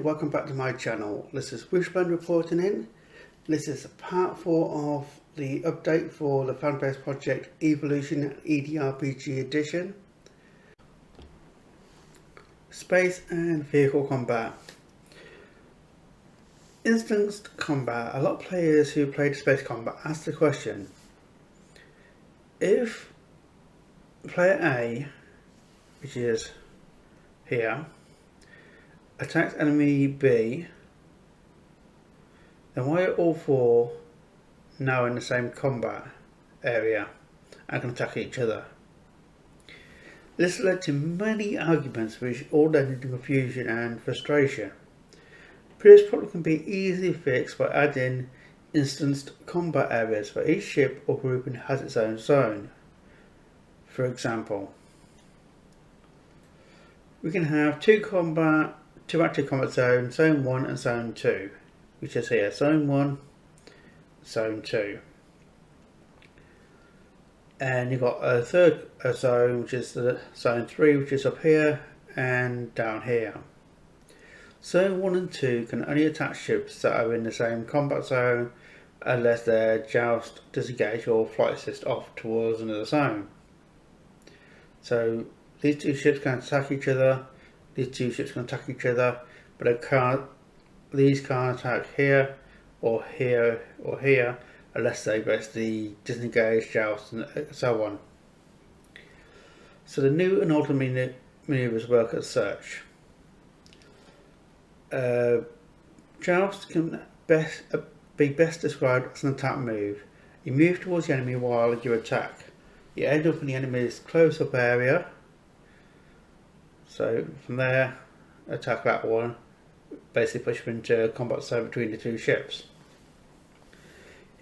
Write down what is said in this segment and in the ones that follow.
welcome back to my channel. This is Wishblend reporting in. This is part 4 of the update for the fan-based project Evolution An EDRPG Addition. Space and vehicle combat. Instanced combat. A lot of players who played space combat ask the question, if player A, which is here, attacks enemy B, then why are all four now in the same combat area and can attack each other? This led to many arguments which all ended in confusion and frustration. This problem can be easily fixed by adding instanced combat areas where each ship or grouping has its own zone. For example, we can have two active combat zones, Zone 1 and Zone 2, which is here, Zone 1, Zone 2. And you've got a third zone, which is the Zone 3, which is up here and down here. Zone 1 and 2 can only attack ships that are in the same combat zone unless they're joust, disengage or flight assist off towards another zone. So these two ships can attack each other, these two ships can attack each other, but these can't attack here or here or here unless they basically disengage, joust and so on. So the new and alternate maneuvers work as such. Joust can be best described as an attack move. You move towards the enemy while you attack. You end up in the enemy's close-up area. So from there, attack that one. Basically push them into a combat zone between the two ships.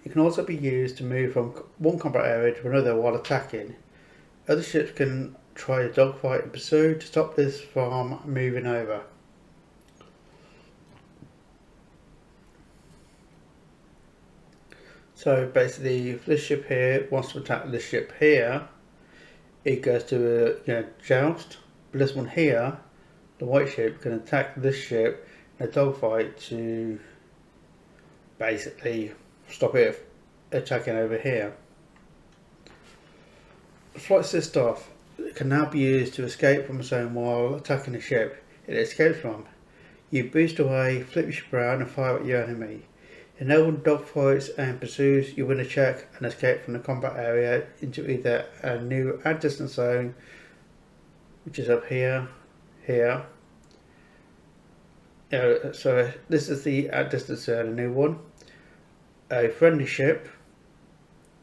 It can also be used to move from one combat area to another while attacking. Other ships can try a dogfight and pursue to stop this from moving over. So basically, if this ship here wants to attack this ship here, it goes to a joust. But this one here, the white ship, can attack this ship in a dogfight to basically stop it attacking over here. The flight assist off can now be used to escape from a zone while attacking the ship it escapes from. You boost away, flip your ship around and fire at your enemy. In no dogfights and pursues, you win a check and escape from the combat area into either a new add distance zone, which is up here, here. So this is the add distance zone, a new one. A friendly ship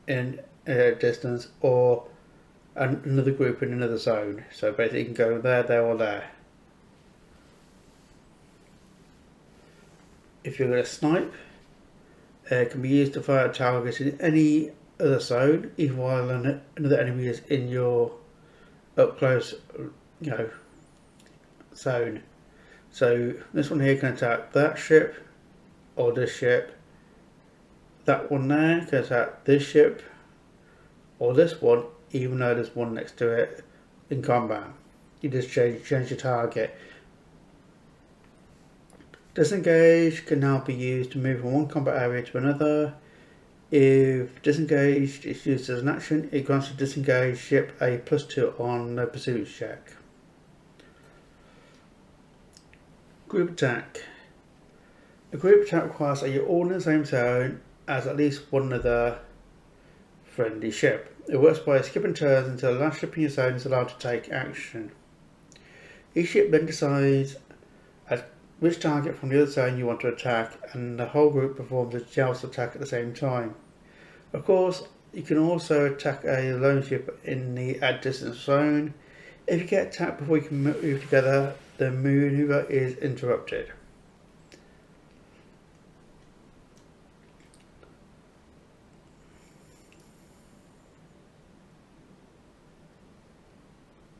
in a distance, or another group in another zone. So basically you can go there, there or there. If you're going to snipe, it can be used to fire targets in any other zone, even while another enemy is in your up close, zone. So this one here can attack that ship or this ship. That one there can attack this ship or this one, even though there's one next to it in combat. You just change your target. Disengage can now be used to move from one combat area to another. If disengaged is used as an action, it grants the disengaged ship a +2 on the pursuit check. Group attack. A group attack requires that you're all in the same zone as at least one other friendly ship. It works by skipping turns until the last ship in your zone is allowed to take action. Each ship then decides which target from the other zone you want to attack, and the whole group performs a joust attack at the same time. Of course, you can also attack a lone ship in the add distance zone. If you get attacked before you can move together, the maneuver is interrupted.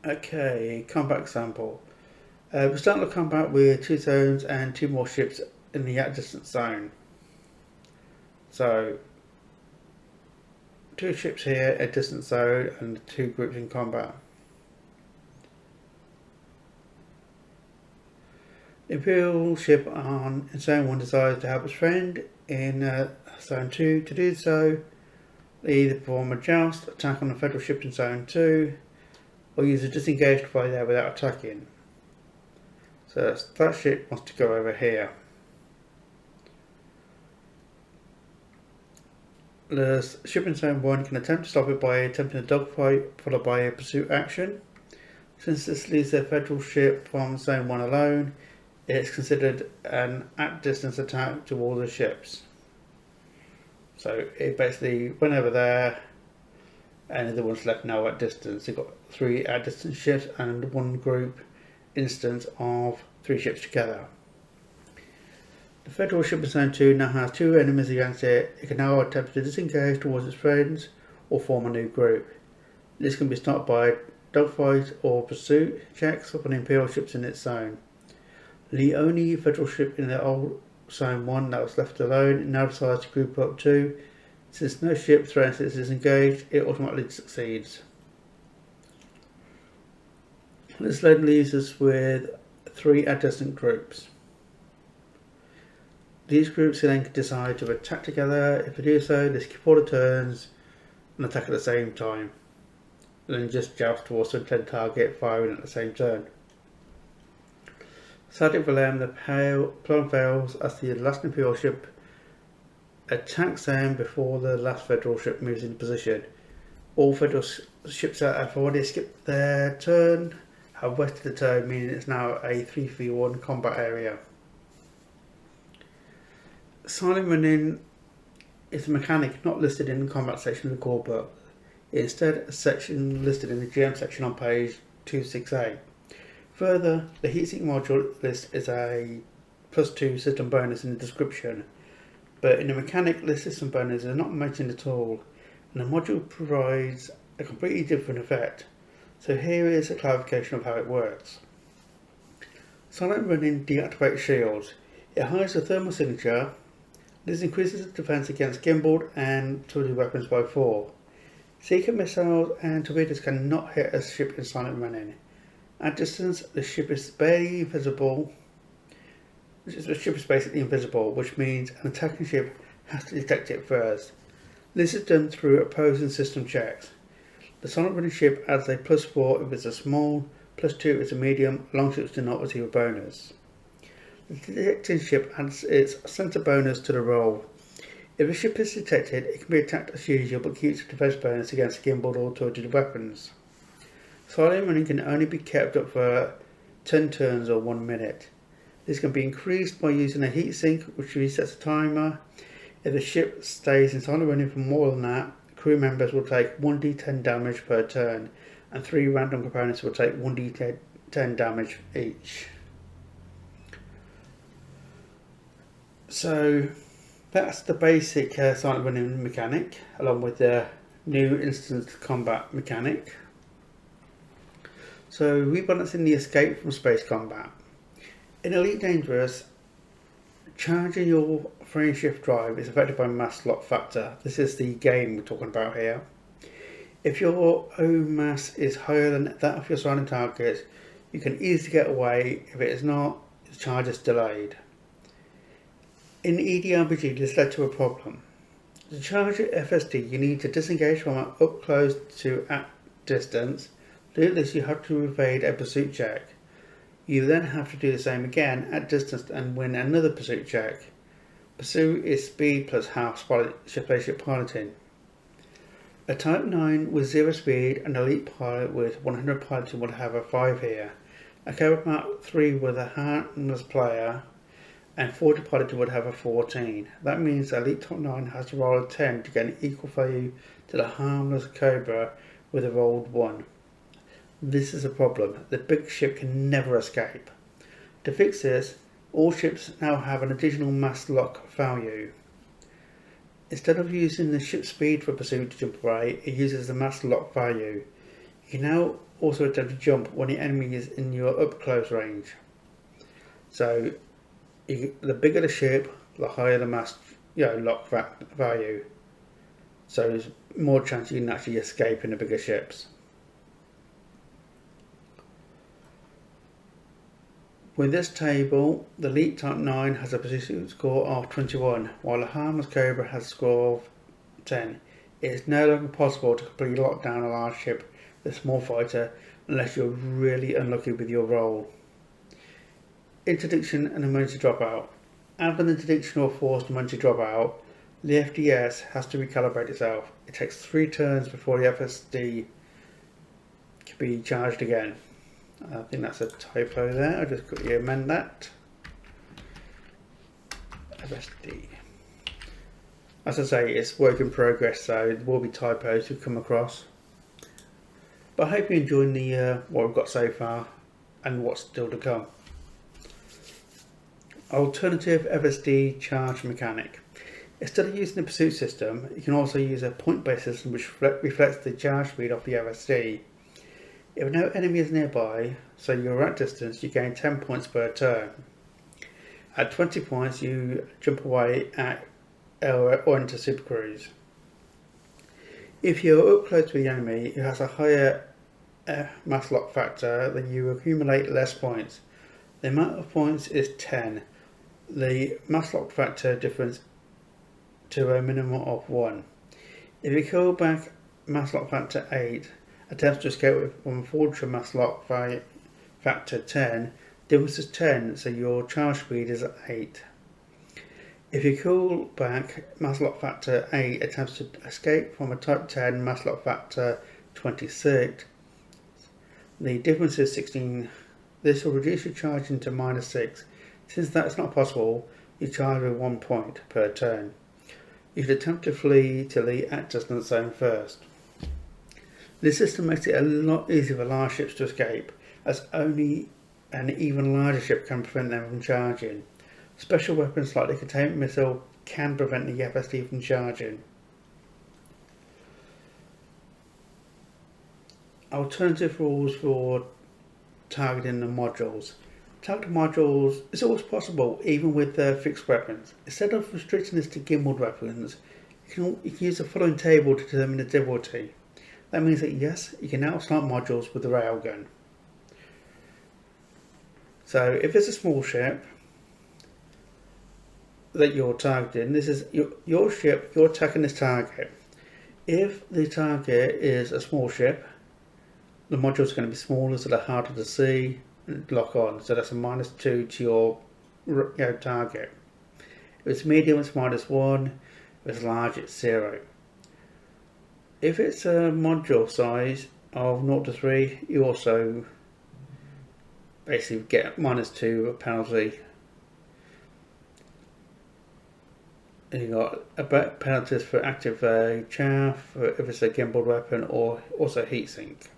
Okay, combat example. We start the combat with two zones and two more ships in the at distance zone. So, two ships here, a distance zone, and two groups in combat. The Imperial ship in Zone 1 decides to help its friend in Zone 2. To do so, they either perform a joust, attack on the Federal ship in Zone 2, or use a disengaged fly there without attacking. So that ship wants to go over here. The ship in Zone 1 can attempt to stop it by attempting a dogfight followed by a pursuit action. Since this leaves the Federal ship from Zone 1 alone, it's considered an at-distance attack to all the ships. So it basically went over there, and the ones left now at distance. You've got 3 at-distance ships and 1 group instance of 3 ships together. The Federal ship in Zone 2 now has 2 enemies against it. It can now attempt to disengage towards its friends or form a new group. This can be stopped by dogfight or pursuit checks upon Imperial ships in its zone. The only Federal ship in the old Zone 1 that was left alone now decides to group up too. Since no ship threatens it disengaged, it automatically succeeds. This then leaves us with 3 adjacent groups. These groups then can decide to attack together. If they do so, they skip all the turns and attack at the same time. And then just joust towards the intended target, firing at the same turn. Sadly for them, the plan fails as the last Imperial ship attacks them before the last Federal ship moves into position. All Federal ships that have already skipped their turn have wasted the turn, meaning it's now a 3v1 combat area. Silent running is a mechanic not listed in the combat section of the core book. Instead, a section listed in the GM section on page 26A. Further, the heatsink module list is a +2 system bonus in the description, but in the mechanic list system bonuses are not mentioned at all, and the module provides a completely different effect. So here is a clarification of how it works. Silent running deactivates shields. It hides the thermal signature. This increases the defense against gimbaled and tilted weapons by 4. Seeker missiles and torpedoes cannot hit a ship in silent running. At distance, the ship is barely invisible. The ship is basically invisible, which means an attacking ship has to detect it first. This is done through opposing system checks. The silent running ship adds a +4 if it's a small, +2 if it's a medium. Long ships do not receive a bonus. The detecting ship adds its sensor bonus to the roll. If a ship is detected, it can be attacked as usual but keeps a defense bonus against gimbaled or tilted weapons. Silent running can only be kept up for 10 turns or 1 minute. This can be increased by using a heatsink, which resets a timer. If the ship stays in silent running for more than that, crew members will take 1d10 damage per turn, and 3 random components will take 1d10 damage each. So that's the basic silent running mechanic, along with the new instant combat mechanic. So rebalancing the escape from space combat. In Elite Dangerous, charging your frame shift drive is affected by mass lock factor. This is the game we're talking about here. If your O mass is higher than that of your surrounding targets, you can easily get away. If it is not, the charge is delayed. In EDRPG, this led to a problem. To charge your FSD, you need to disengage from up close to at distance. To do this, you have to evade a pursuit check. You then have to do the same again at distance and win another pursuit check. Pursuit is speed plus half spaceship piloting. A Type 9 with 0 speed and elite pilot with 100 piloting would have a 5 here. A Cabinet 3 with a harmless player and 40 piloting would have a 14. That means the elite Type 9 has to roll a 10 to get an equal value to the harmless Cobra with a rolled 1. This is a problem. The big ship can never escape. To fix this, all ships now have an additional mass lock value. Instead of using the ship speed for pursuit to jump away, it uses the mass lock value. You can now also attempt to jump when the enemy is in your up close range. So the bigger the ship, the higher the mass lock value. So there's more chance you can actually escape in the bigger ships. With this table, the Elite Type 9 has a pursuit score of 21, while the Harmless Cobra has a score of 10. It is no longer possible to completely lock down a large ship with a small fighter unless you're really unlucky with your roll. Interdiction and emergency dropout. After the interdiction or forced emergency dropout, the FDS has to recalibrate itself. It takes 3 turns before the FSD can be charged again. I think that's a typo there. I'll just quickly amend that. FSD. As I say, it's work in progress, so there will be typos we come across. But I hope you're enjoying the what we've got so far and what's still to come. Alternative FSD charge mechanic. Instead of using the pursuit system, you can also use a point-based system which reflects the charge speed of the FSD. If no enemy is nearby, so you're at distance, you gain 10 points per turn. At 20 points, you jump away or into Super Cruise. If you're up close with the enemy who has a higher mass lock factor, then you accumulate less points. The amount of points is 10. The mass lock factor difference to a minimum of 1. If you kill back mass lock factor 8, attempts to escape with one forward mass lock factor 10, difference is 10, so your charge speed is 8. If you kill back mass lock factor 8, attempts to escape from a type 10 mass lock factor 26, the difference is 16. This will reduce your charge into -6. Since that's not possible, you charge with 1 point per turn. You should attempt to flee to the at-distance zone first. This system makes it a lot easier for large ships to escape, as only an even larger ship can prevent them from charging. Special weapons like the containment missile can prevent the FSD from charging. Alternative rules for targeting the modules. Target modules is always possible, even with fixed weapons. Instead of restricting this to gimbaled weapons, you can use the following table to determine the difficulty. That means that yes, you can now start modules with the railgun. So if it's a small ship that you're targeting, this is your ship, you're attacking this target. If the target is a small ship, the modules are going to be smaller, so they're harder to see and lock on. So that's a -2 to your target. If it's medium, it's -1. If it's large, it's 0. If it's a module size of 0 to 3, you also basically get -2 penalty. And you've got penalties for active chaff, if it's a gimbaled weapon, or also heatsink.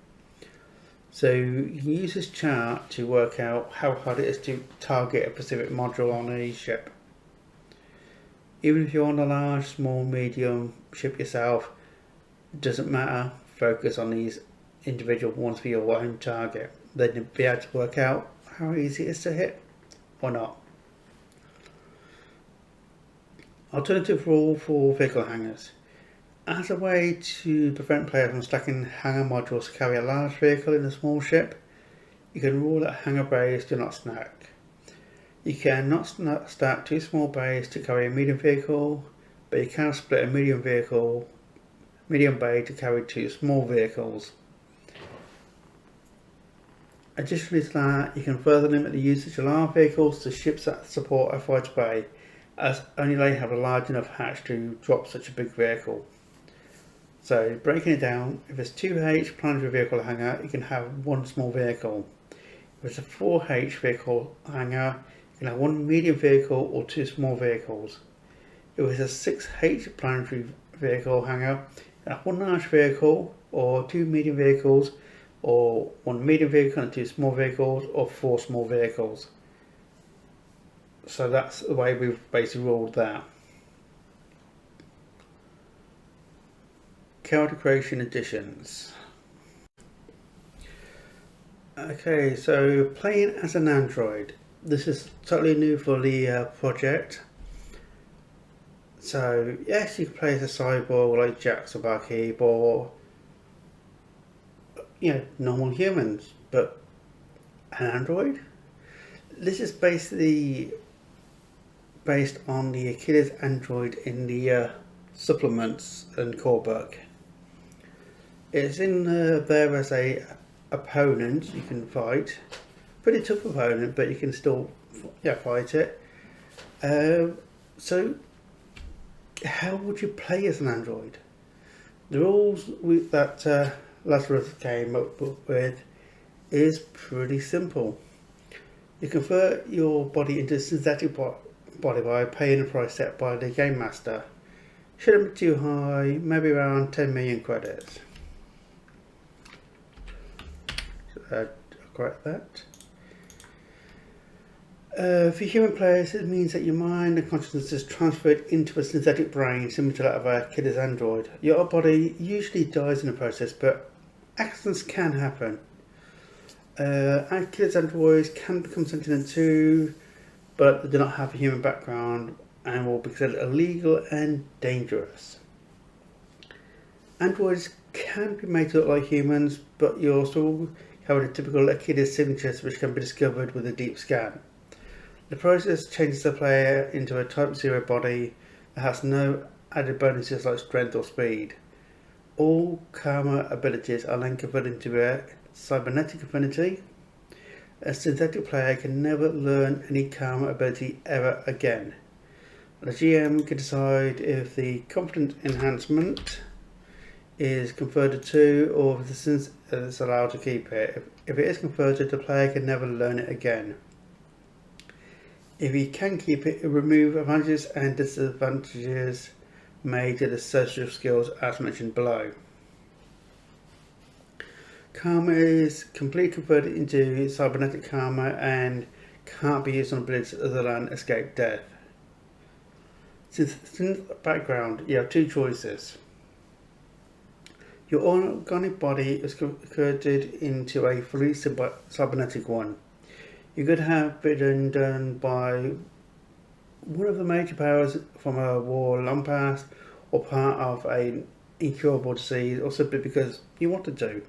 So you can use this chart to work out how hard it is to target a specific module on a ship. Even if you're on a large, small, medium ship yourself, it doesn't matter. Focus on these individual ones for your own target. Then you'll be able to work out how easy it is to hit or not. Alternative rule for vehicle hangars. As a way to prevent players from stacking hangar modules to carry a large vehicle in a small ship, you can rule that hangar bays do not stack. You cannot stack 2 small bays to carry a medium vehicle, but you can split a medium bay to carry 2 small vehicles. Additionally to that, you can further limit the usage of large vehicles to ships that support a fighter bay, as only they have a large enough hatch to drop such a big vehicle. So breaking it down, if it's 2H planetary vehicle hangar, you can have 1 small vehicle. If it's a 4H vehicle hangar, you can have 1 medium vehicle or 2 small vehicles. If it's a 6H planetary vehicle hangar, you can have 1 large vehicle or 2 medium vehicles, or 1 medium vehicle and 2 small vehicles, or 4 small vehicles. So that's the way we've basically ruled that. Character creation additions. Okay, so playing as an android. This is totally new for the project. So yes, you can play as a cyborg like Jax or Barkeep, or normal humans, but an android? This is basically based on the Achilles Android in the supplements and core book. It's in there as a opponent you can fight. Pretty tough opponent, but you can still fight it. So how would you play as an android? The rules that Lazarus came up with is pretty simple. You convert your body into a synthetic body by paying a price set by the game master. Shouldn't be too high, maybe around 10 million credits. I'll correct that. For human players, it means that your mind and consciousness is transferred into a synthetic brain similar to that of a kid's android. Your body usually dies in the process, but accidents can happen. Kid's androids can become sentient too, but they do not have a human background and will be considered illegal and dangerous. Androids can be made to look like humans, but you also have the typical Achilles signatures which can be discovered with a deep scan. The process changes the player into a Type 0 body that has no added bonuses like strength or speed. All karma abilities are then converted into a cybernetic affinity. A synthetic player can never learn any karma ability ever again. The GM can decide if the confidence enhancement is converted to, or if it's allowed to keep it. If it is converted, the player can never learn it again. If he can keep it, remove advantages and disadvantages made to the social skills as mentioned below. Karma is completely converted into cybernetic karma and can't be used on abilities other than escape death. Since background, you have two choices. Your organic body is converted into a fully cybernetic one. You could have been done by one of the major powers from a war long past, or part of an incurable disease, or simply because you wanted to.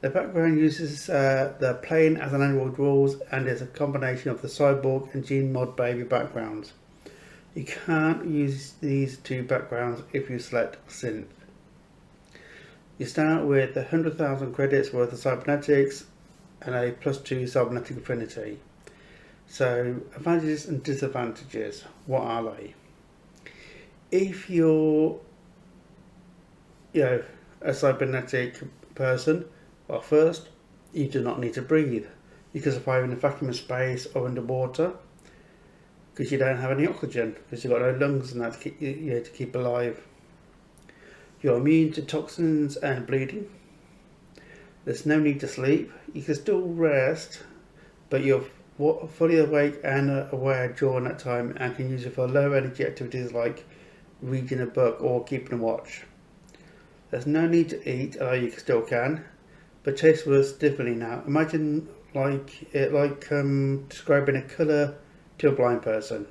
The background uses the playing as an android rules and is a combination of the cyborg and gene mod baby backgrounds. You can't use these two backgrounds if you select synth. You start with 100,000 credits worth of cybernetics and a +2 cybernetic affinity. So advantages and disadvantages, what are they? If you're a cybernetic person, well, first, you do not need to breathe. You can survive in a vacuum of space or underwater because you don't have any oxygen, because you've got no lungs and that to keep alive. You're immune to toxins and bleeding. There's no need to sleep. You can still rest, but you're fully awake and aware during that time and can use it for low energy activities like reading a book or keeping a watch. There's no need to eat, although you still can, but taste works differently now. Imagine describing a colour to a blind person.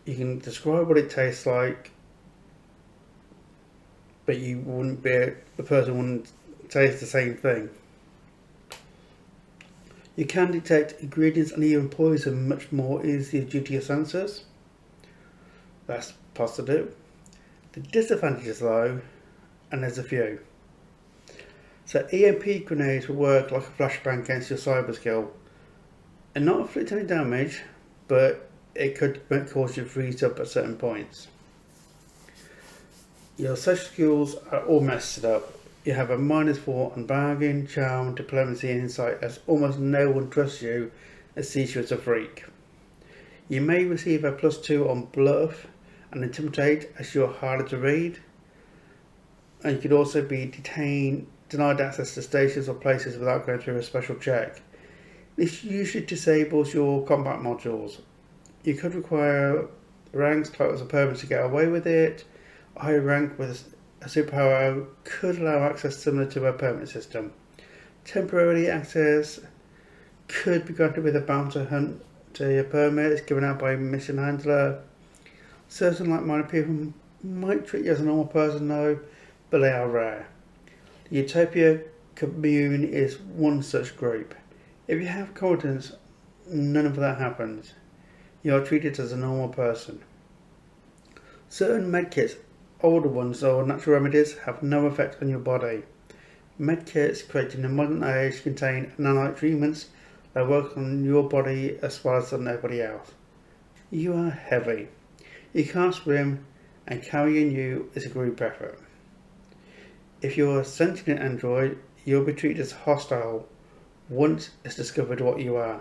You can describe what it tastes like, but the person wouldn't taste the same thing. You can detect ingredients and even poison much more easily due to your sensors. That's positive. The disadvantages though, and there's a few. So EMP grenades will work like a flashbang against your cyber skill and not inflict any damage, but it could cause you to freeze up at certain points. Your social skills are all messed up. You have a -4 on bargain, charm, diplomacy and insight, as almost no one trusts you and sees you as a freak. You may receive a +2 on bluff and intimidate, as you're harder to read. And you could also be denied access to stations or places without going through a special check. This usually disables your combat modules. You could require ranks, titles and permits to get away with it. A high rank with a superpower could allow access similar to a permit system. Temporary access could be granted with a bounty hunt to your permits given out by a mission handler. Certain like-minded people might treat you as a normal person though, but they are rare. The Utopia Commune is one such group. If you have confidence, none of that happens. You are treated as a normal person. Certain medkits, older ones or natural remedies, have no effect on your body. Medkits created in the modern age contain nanite treatments that work on your body as well as on nobody else. You are heavy. You can't swim, and carrying you is a group effort. If you're a sentient android, you'll be treated as hostile once it's discovered what you are.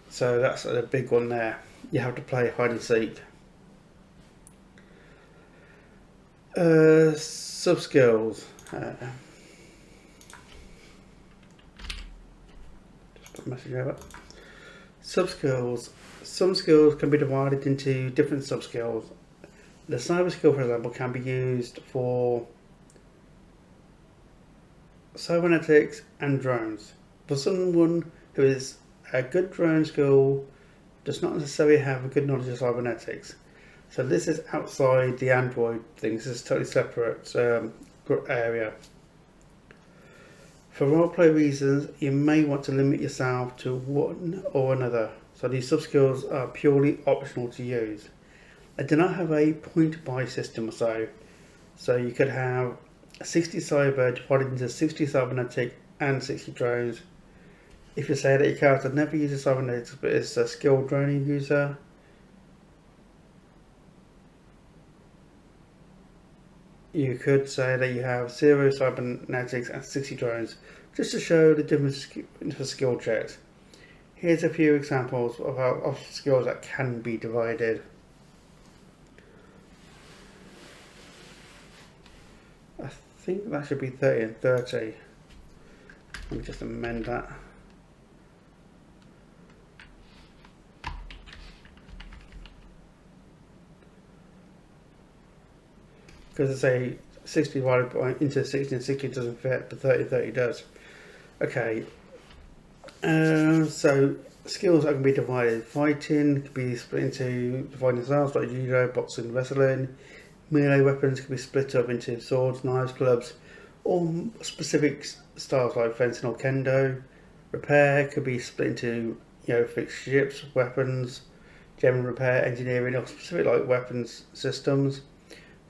So that's a big one there. You have to play hide and seek. Sub skills. Just put a message over. Sub skills. Some skills can be divided into different sub skills. The cyber skill, for example, can be used for cybernetics and drones. For someone who is a good drone skill, does not necessarily have a good knowledge of cybernetics. So this is outside the Android thing. This is a totally separate area. For roleplay reasons, you may want to limit yourself to one or another. So these sub-skills are purely optional to use. I do not have a point-buy system or so. So you could have 60 cyber divided into 60 cybernetic and 60 drones. If you say that your character never uses cybernetics but is a skilled drone user, you could say that you have 0 cybernetics and 60 drones, just to show the difference for skill checks. Here's a few examples of skills that can be divided. I think that should be 30 and 30. Let me just amend that. Because I say 60 divided into 60 and 60 doesn't fit, but 30 does. Okay, so skills that can be divided. Fighting can be split into fighting styles like judo, boxing, wrestling. Melee weapons can be split up into swords, knives, clubs, or specific styles like fencing or kendo. Repair could be split into fixed ships, weapons, general repair, engineering, or specific like weapons systems.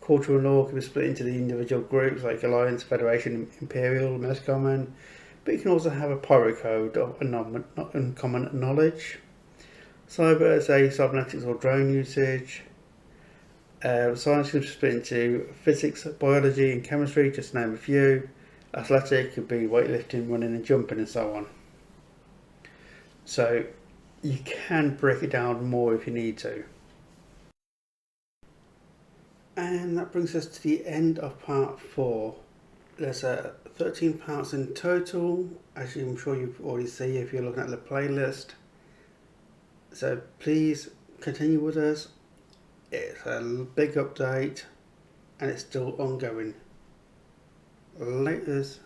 Cultural law can be split into the individual groups like Alliance, Federation, Imperial, Mescommon, but you can also have a pirate code of uncommon knowledge. Cyber is a cybernetics or drone usage. Science can be split into physics, biology, and chemistry, just to name a few. Athletic could be weightlifting, running, and jumping, and so on. So you can break it down more if you need to. And that brings us to the end of part 4. There's 13 parts in total, as I'm sure you've already seen if you're looking at the playlist. So please continue with us. It's a big update and it's still ongoing. Laters.